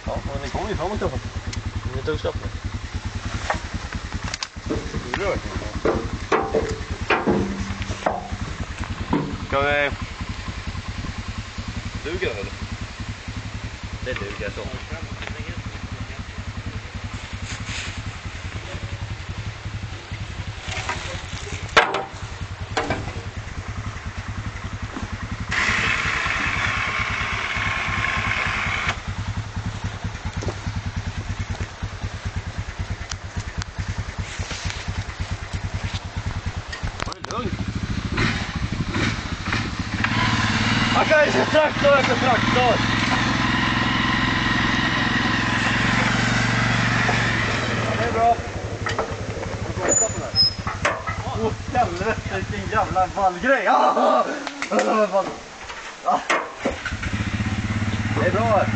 Ja, men det kommer ju framåt i alla fall. Det är inte uppslapp nu. Det är verkligen. Ska vi... Duger det eller? Det duger så. Okej, traktor efter traktor. Ja, det är bra. Åh, helvete, vilken jävla vallgrej. Ah! Det är bra här.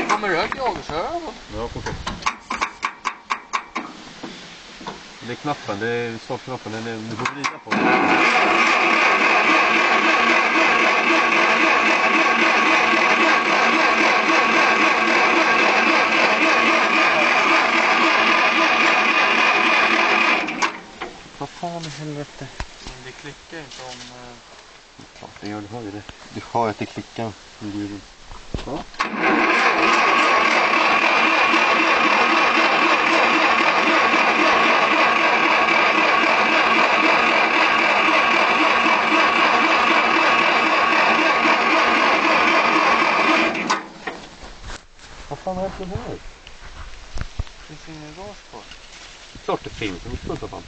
Kommer du till Ågersö? Ja, på det är knappen, det är stoppknappen, du får vrida på den. Vad fan i helvete? Men det klickar inte om... Ja, det gör det, hör ju det. Du har att det klickar. Ja. Vad fan är det här? Det finns ingen gas på. Klart det finns, det måste inte fan.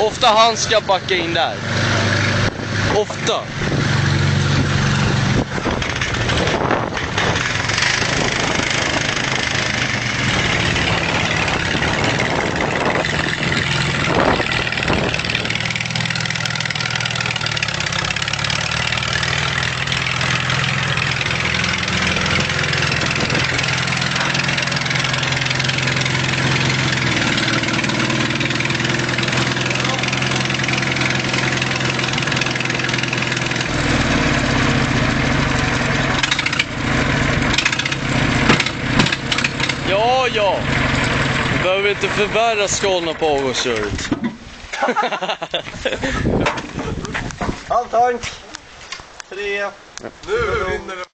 Ofta han ska backa in där. Ofta. Behöver inte förvärra skadorna på avgasköret. Halvtank. 3. Nu rinner det.